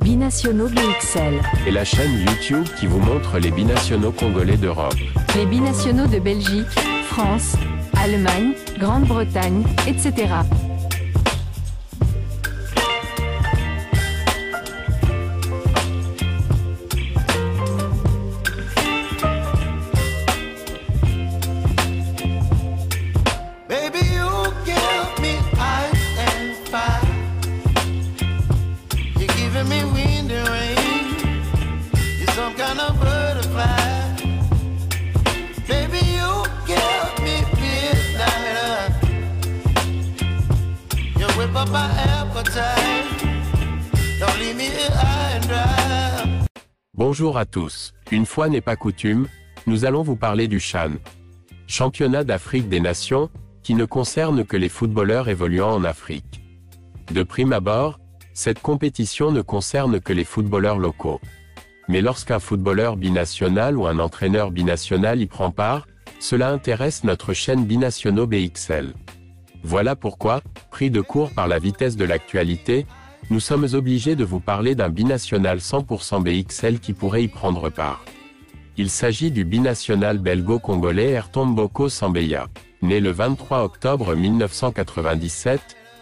Binationaux BXL. Et la chaîne YouTube qui vous montre les binationaux congolais d'Europe. Les binationaux de Belgique, France, Allemagne, Grande-Bretagne, etc. Bonjour à tous, une fois n'est pas coutume, nous allons vous parler du CHAN. Championnat d'Afrique des Nations, qui ne concerne que les footballeurs évoluant en Afrique. De prime abord, cette compétition ne concerne que les footballeurs locaux. Mais lorsqu'un footballeur binational ou un entraîneur binational y prend part, cela intéresse notre chaîne Binationaux BXL. Voilà pourquoi, pris de court par la vitesse de l'actualité, nous sommes obligés de vous parler d'un binational 100% BXL qui pourrait y prendre part. Il s'agit du binational belgo-congolais Ayrton Boko Sambeya. Né le 23 octobre 1997,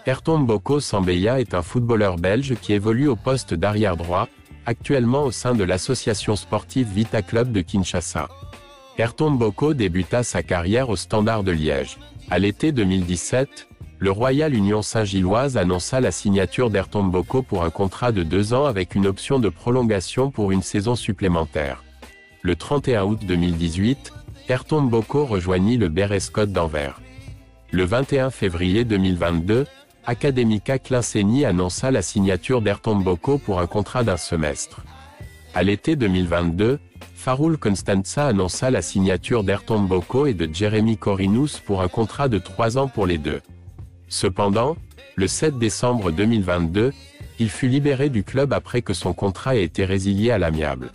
Ayrton Boko Sambeya est un footballeur belge qui évolue au poste d'arrière droit, actuellement au sein de l'association sportive Vita Club de Kinshasa. Ayrton Boko débuta sa carrière au Standard de Liège. À l'été 2017, le Royal Union Saint-Gilloise annonça la signature d'Ayrton Boko pour un contrat de 2 ans avec une option de prolongation pour une saison supplémentaire. Le 31 août 2018, Ayrton Boko rejoignit le Berescott d'Anvers. Le 21 février 2022, Académica Clinceni annonça la signature d'Ayrton Boko pour un contrat d'1 semestre. À l'été 2022, Faroul Constanța annonça la signature d'Ayrton Boko et de Jérémy Corinous pour un contrat de 3 ans pour les deux. Cependant, le 7 décembre 2022, il fut libéré du club après que son contrat ait été résilié à l'amiable.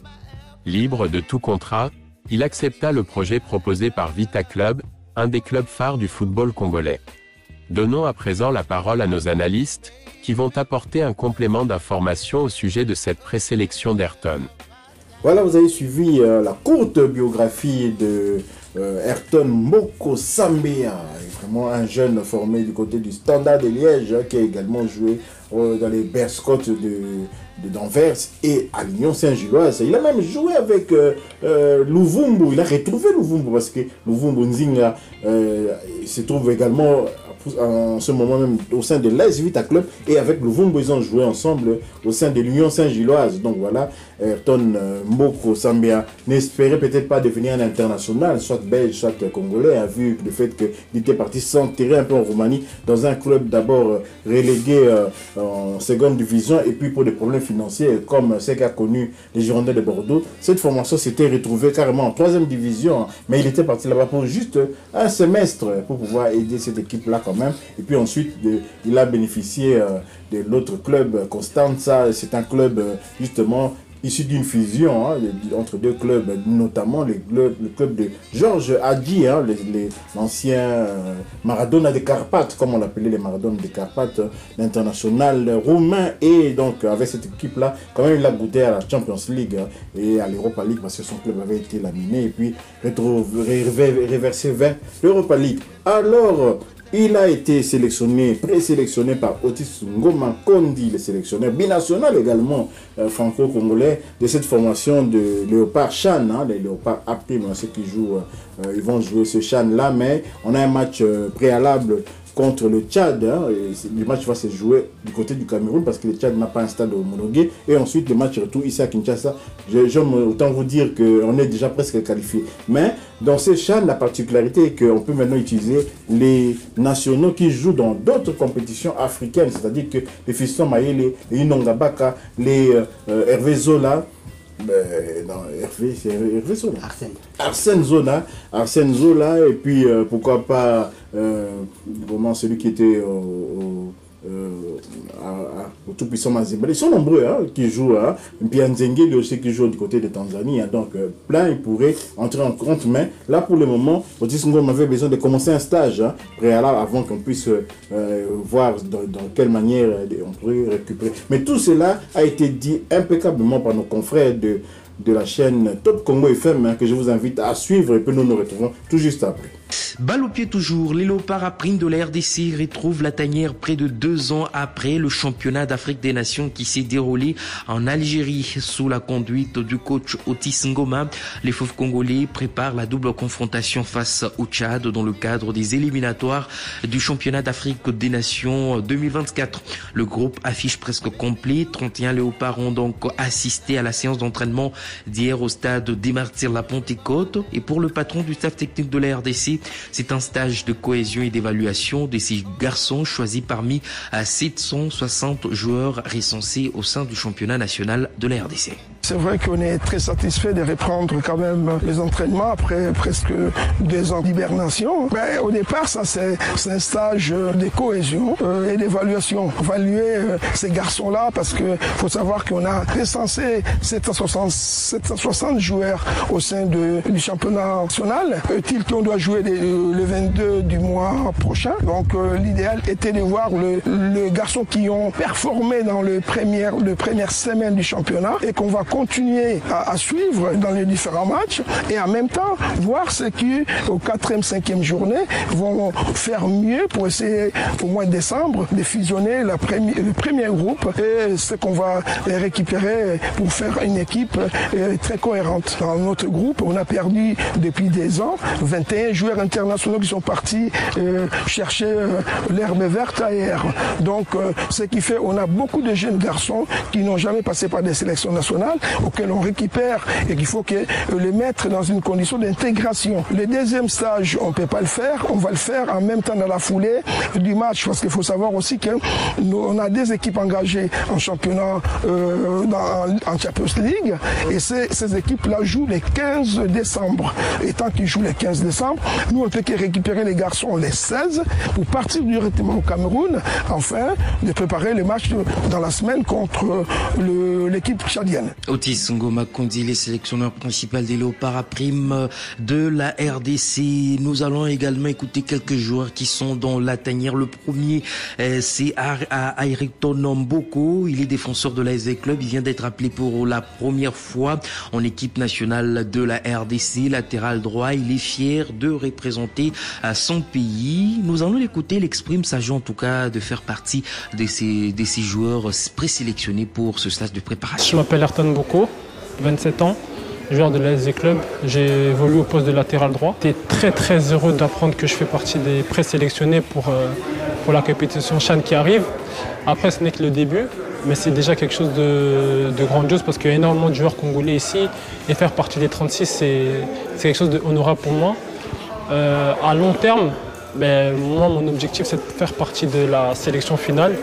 Libre de tout contrat, il accepta le projet proposé par Vita Club, un des clubs phares du football congolais. Donnons à présent la parole à nos analystes, qui vont apporter un complément d'information au sujet de cette présélection d'Ayrton. Voilà, vous avez suivi la courte biographie de Ayrton Boko Sambeya, vraiment un jeune formé du côté du Standard de Liège, qui a également joué dans les Berescott d'Anvers et à l'Union Saint-Gilloise. Il a même joué avec Luvumbu, il a retrouvé Luvumbu parce que Luvumbu Nzinga se trouve également en ce moment même au sein de l'AS Vita Club, et avec Luvumbu ils ont joué ensemble au sein de l'Union Saint-Gilloise. Donc voilà, Ayrton Boko Sambeya n'espérait peut-être pas devenir un international, soit belge, soit congolais, vu le fait qu'il était parti s'enterrer un peu en Roumanie, dans un club d'abord relégué en seconde division, et puis pour des problèmes financiers, comme ce qu'a connu les Girondins de Bordeaux, cette formation s'était retrouvée carrément en 3e division, mais il était parti là-bas pour juste un semestre, pour pouvoir aider cette équipe-là quand même. Et puis ensuite, il a bénéficié de l'autre club, Constanța. C'est un club justement issu d'une fusion entre deux clubs, notamment le club de Georges Hagi, l'ancien Maradona des Carpates, comme on l'appelait, les Maradona des Carpates, l'international roumain. Et donc avec cette équipe-là, quand même, il a goûté à la Champions League et à l'Europa League, parce que son club avait été laminé et puis reversé vers l'Europa League. Alors, il a été présélectionné par Otis Ngoma Kondi, le sélectionneur binational également franco-congolais de cette formation de Léopard Chan, les Léopards AP, ceux qui jouent, ils vont jouer ce Chan-là, mais on a un match préalable contre le Tchad. Le match va se jouer du côté du Cameroun parce que le Tchad n'a pas un stade homologué. Et ensuite, le match retour ici à Kinshasa. J'aime autant vous dire qu'on est déjà presque qualifié. Mais dans ce CHAN, la particularité est qu'on peut maintenant utiliser les nationaux qui jouent dans d'autres compétitions africaines. C'est-à-dire que les Fiston Mayele, les Inongabaka, les Hervé Zola, non, c'est Hervé Zola. Arsène Zola, et puis pourquoi pas celui qui était au tout-puissant Mazembe. Ils sont nombreux qui jouent. Bianzengue aussi qui joue du côté de Tanzanie. Donc, plein, ils pourraient entrer en compte. Mais là, pour le moment, Otis Ngoma avait besoin de commencer un stage préalable avant qu'on puisse voir dans quelle manière on pourrait récupérer. Mais tout cela a été dit impeccablement par nos confrères de la chaîne Top Congo FM que je vous invite à suivre et puis nous nous retrouvons tout juste après. Balle au pied toujours, les Léopards à prime de la RDC retrouvent la tanière près de 2 ans après le championnat d'Afrique des Nations qui s'est déroulé en Algérie sous la conduite du coach Otis Ngoma. Les Fauves congolais préparent la double confrontation face au Tchad dans le cadre des éliminatoires du championnat d'Afrique des Nations 2024. Le groupe affiche presque complet. 31 Léopards ont donc assisté à la séance d'entraînement d'hier au stade des Martyrs La Pentecôte. Et pour le patron du staff technique de la RDC, c'est un stage de cohésion et d'évaluation de ces garçons choisis parmi 760 joueurs recensés au sein du championnat national de la RDC. C'est vrai qu'on est très satisfait de reprendre quand même les entraînements après presque 2 ans d'hibernation. Mais au départ, ça c'est un stage de cohésion et d'évaluation. Évaluer ces garçons-là parce que faut savoir qu'on a recensé 760 joueurs au sein du championnat national. Est-il qu'on doit jouer le 22 du mois prochain. Donc l'idéal était de voir les garçons qui ont performé dans les premières semaines du championnat et qu'on va continuer à suivre dans les différents matchs et en même temps voir ceux qui au 4e, 5e journée vont faire mieux pour essayer au mois de décembre de fusionner le premier groupe et ce qu'on va récupérer pour faire une équipe très cohérente. Dans notre groupe, on a perdu depuis des ans 21 joueurs internationaux qui sont partis chercher l'herbe verte ailleurs. Donc ce qui fait on a beaucoup de jeunes garçons qui n'ont jamais passé par des sélections nationales auxquels on récupère et qu'il faut les mettre dans une condition d'intégration. Le deuxième stage, on ne peut pas le faire, on va le faire en même temps dans la foulée du match parce qu'il faut savoir aussi qu'on a des équipes engagées en championnat en Champions League et ces équipes-là jouent le 15 décembre. Et tant qu'ils jouent le 15 décembre, nous on peut que récupérer les garçons les 16 pour partir directement au Cameroun, enfin de préparer le match dans la semaine contre l'équipe tchadienne. Otis Ngoma Kondi, les sélectionneurs principaux des Léopards à prime de la RDC. Nous allons également écouter quelques joueurs qui sont dans la tanière. Le premier, c'est Ayrton Mboko. Il est défenseur de l'ASV Club. Il vient d'être appelé pour la première fois en équipe nationale de la RDC. Latéral droit, il est fier de représenter son pays. Nous allons l'écouter. Il exprime sa joie en tout cas de faire partie de ces joueurs présélectionnés pour ce stage de préparation. Je m'appelle Ayrton Mboko, 27 ans, joueur de l'ASV Club. J'ai évolué au poste de latéral droit. J'étais très heureux d'apprendre que je fais partie des présélectionnés pour la compétition CHAN qui arrive. Après, ce n'est que le début, mais c'est déjà quelque chose de grandiose parce qu'il y a énormément de joueurs congolais ici et faire partie des 36, c'est quelque chose d'honorable pour moi. À long terme, moi, mon objectif, c'est de faire partie de la sélection finale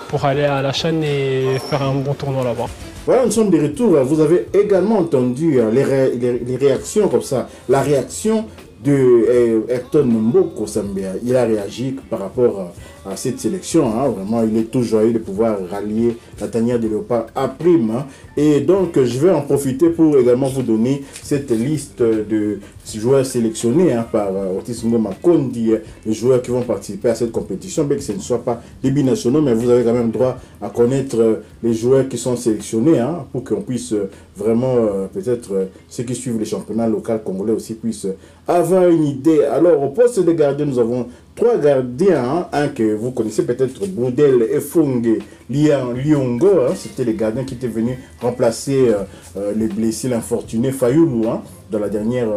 pour aller à la CHAN et faire un bon tournoi là-bas. Voilà, nous sommes de retour. Vous avez également entendu les réactions comme ça. La réaction de Ayrton Mboko Sambea. Il a réagi par rapport à cette sélection. Vraiment, il est tout joyeux de pouvoir rallier la tanière de Léopard à prime. Et donc, je vais en profiter pour également vous donner cette liste de joueurs sélectionnés par Otis Ngoma Kondi, les joueurs qui vont participer à cette compétition, bien que ce ne soit pas des binationaux, mais vous avez quand même droit à connaître les joueurs qui sont sélectionnés pour qu'on puisse vraiment, peut-être, ceux qui suivent les championnats locaux congolais aussi puissent avoir une idée. Alors, au poste de gardien, nous avons 3 gardiens, un que vous connaissez peut-être, Boudel Efunge Liongo, c'était les gardiens qui étaient venus remplacer les blessés, l'infortuné Fayoulou, dans la dernière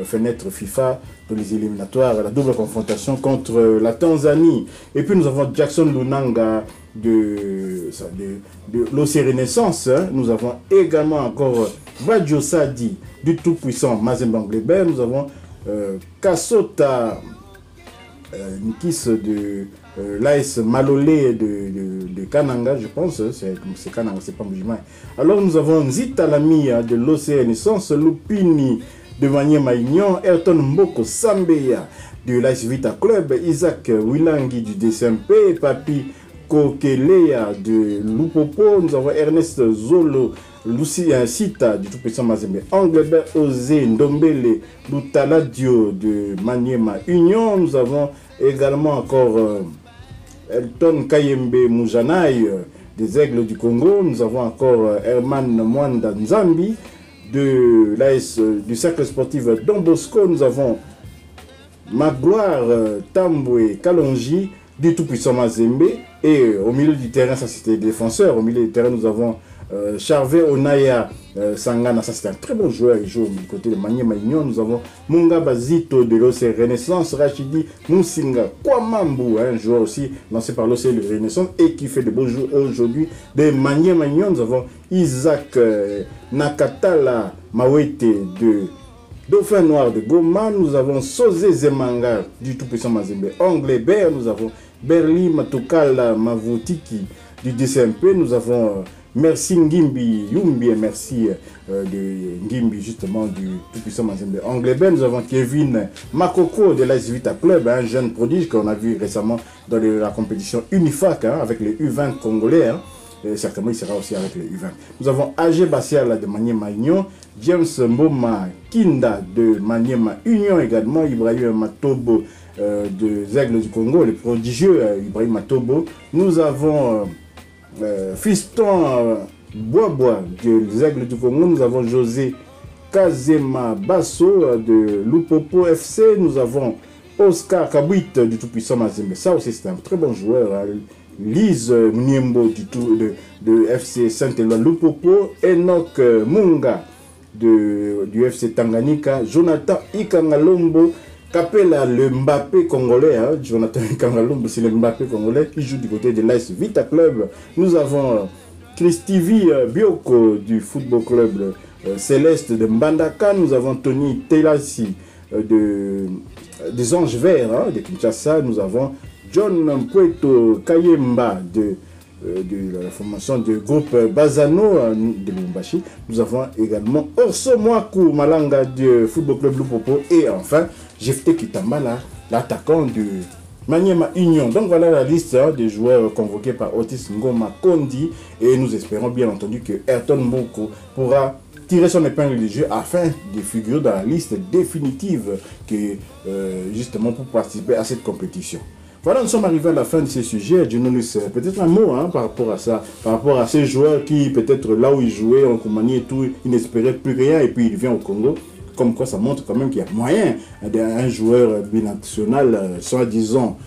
fenêtre FIFA de les éliminatoires, la double confrontation contre la Tanzanie. Et puis nous avons Jackson Lunanga de l'OC Renaissance. Nous avons également encore Badio Sadi du tout-puissant Mazembe Anglebert. Nous avons Kassota Nikis de l'AS Malolé de Kananga, je pense, c'est Kananga, c'est pas musulman. Alors nous avons Nzita Lami de l'OC Renaissance, Lupini de Maniema Union, Ayrton Mboko Sambea de l'AS Vita Club, Isaac Wilangi du DCMP, Papi Nico Kelea de Lupopo, nous avons Ernest Zolo, Lucie Sita du Tout-Puissant Mazembe, Anglebert Osé, Ndombele, Lutaladio de Maniema Union, nous avons également encore Elton Kayembe Moujanay des Aigles du Congo, nous avons encore Herman Mwanda Nzambi de l'AS du Cercle Sportif Don Bosco, nous avons Magloire Tamboué Kalonji du Tout-Puissant Mazembe, et au milieu du terrain, ça c'était défenseur, au milieu du terrain nous avons Charvet Onaya Sangana, ça c'est un très bon joueur, il joue du côté de Maniema Union. Nous avons Munga Bazito de l'OC Renaissance, Rachidi Musinga Kwamambu, un joueur aussi lancé par l'OC Renaissance et qui fait de beaux jeux aujourd'hui de Maniema Union. Nous avons Isaac Nakatala Mawete de Dauphin Noir de Goma, nous avons Sosé Zemanga du Tout-Puissant Mazembe, Anglebert, nous avons Berli Matukala Mavutiki du DCMP, nous avons Merci Ngimbi Yumbi et merci de Ngimbi justement du Tout-Puissant Mazembe Anglebert. Nous avons Kevin Makoko de l'AS Vita Club, un jeune prodige qu'on a vu récemment dans la compétition Unifac avec les U20 congolais. Et certainement il sera aussi avec les U20. Nous avons AG Bassiala de Maniema Union, James Mboma Kinda de Maniema Union également, Ibrahim Matobo des Aigles du Congo, le prodigieux Ibrahim Matobo. Nous avons Fiston Bois des Aigles du Congo, nous avons José Kazema Basso de Lupopo FC, nous avons Oscar Kabwit du Tout-Puissant Mazembe, ça aussi c'est un très bon joueur. Lise Mniembo de FC Saint-Éloi Lupopo, Enoch Munga du FC Tanganyika, Jonathan Ikangalombo, Kapela le Mbappé congolais, Jonathan Ikangalombo c'est le Mbappé congolais qui joue du côté de l'AS Vita Club. Nous avons Christivi Bioko du Football Club Céleste de Mbandaka, nous avons Tony Telasi des Anges Verts de Kinshasa, nous avons John Mpueto Kayemba de la formation du groupe Bazano de Lumbashi. Nous avons également Orso Mwaku Malanga du Football Club Lupopo. Et enfin, Jefte Kitambala, l'attaquant du Maniema Union. Donc voilà la liste des joueurs convoqués par Otis Ngoma Kondi. Et nous espérons bien entendu que Ayrton Mboko pourra tirer son épingle du jeu afin de figurer dans la liste définitive justement pour participer à cette compétition. Voilà, nous sommes arrivés à la fin de ces sujets. Junonus, peut-être un mot par rapport à ça, par rapport à ces joueurs qui, peut-être là où ils jouaient en Roumanie et tout, ils n'espéraient plus rien et puis ils viennent au Congo. Comme quoi ça montre quand même qu'il y a moyen d'un joueur binational, soi-disant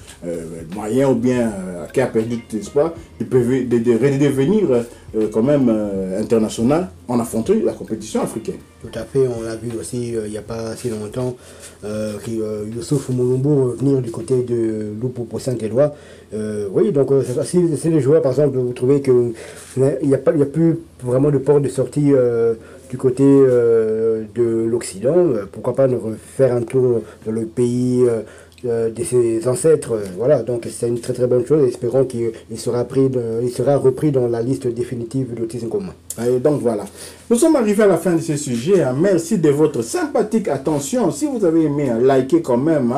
moyen ou bien qui a perdu tout espoir, de redevenir quand même international en affrontant la compétition africaine. Tout à fait, on l'a vu aussi il n'y a pas si longtemps, Youssouf Moulumbo venir du côté de Lupopo Saint-Éloi. Oui, donc c'est les joueurs, par exemple, vous trouvez qu'il n'y a plus vraiment de port de sortie du côté de l'Occident, pourquoi pas nous faire un tour dans le pays de ses ancêtres. Voilà, donc c'est une très très bonne chose. Espérons qu'il sera repris dans la liste définitive d'Otis Ngoma. Et donc voilà, nous sommes arrivés à la fin de ce sujet. Merci de votre sympathique attention. Si vous avez aimé, likez quand même,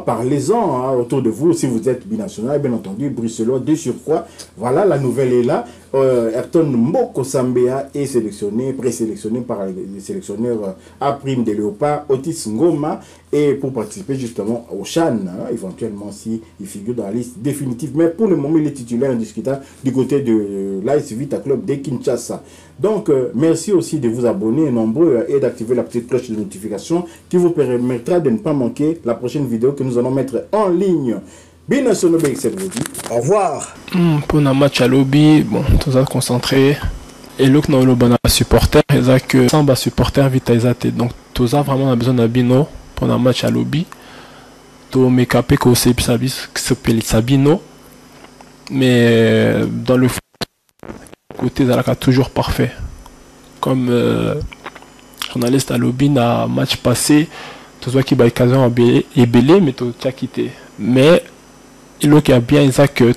parlez-en autour de vous. Si vous êtes binational, bien entendu, bruxellois de surcroît. Voilà, la nouvelle est là. Ayrton Mboko Sambea est sélectionné, présélectionné par les sélectionneurs A' des Léopards, Otis Ngoma, et pour participer justement au CHAN, éventuellement si il figure dans la liste définitive. Mais pour le moment, il est titulaire indiscutable du côté de l'AS Vita Club de Kinshasa. Donc, merci aussi de vous abonner nombreux et d'activer la petite cloche de notification qui vous permettra de ne pas manquer la prochaine vidéo que nous allons mettre en ligne. Au revoir. Pour un match à lobby, bon, tout ça concentré. Et l'autre, non, le bon supporter, ils ont que 100 supporters vite à donc tout ça vraiment a besoin d'un bino pour un match à lobby. Tout me capé que c'est Sabino, mais dans le côté Zalaka toujours parfait. Comme journaliste à lobby, dans un match passé, tout ça qui va occasion est belé, mais tout ça quitté. Mais il y a bien ça que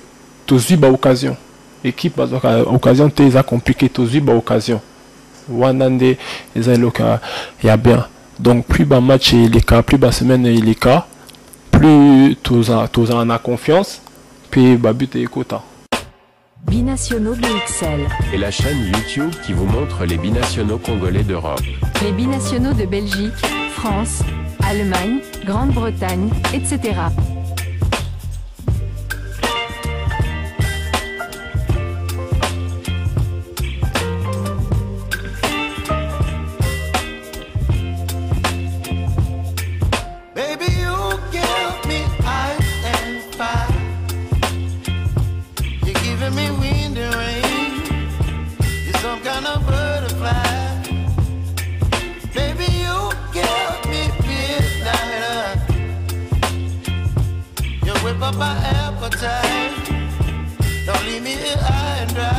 tous eu occasion. Équipe à occasion, tu as compliqué tous eu occasion. Wanande, il y a bien. Donc plus bas match il est cas, plus bas semaine il est cas, plus tous en a confiance, puis but et quota. Binationaux BXL. Et la chaîne YouTube qui vous montre les binationaux congolais d'Europe. Les binationaux de Belgique, France, Allemagne, Grande-Bretagne, etc. Up my appetite. Don't leave me here high and dry.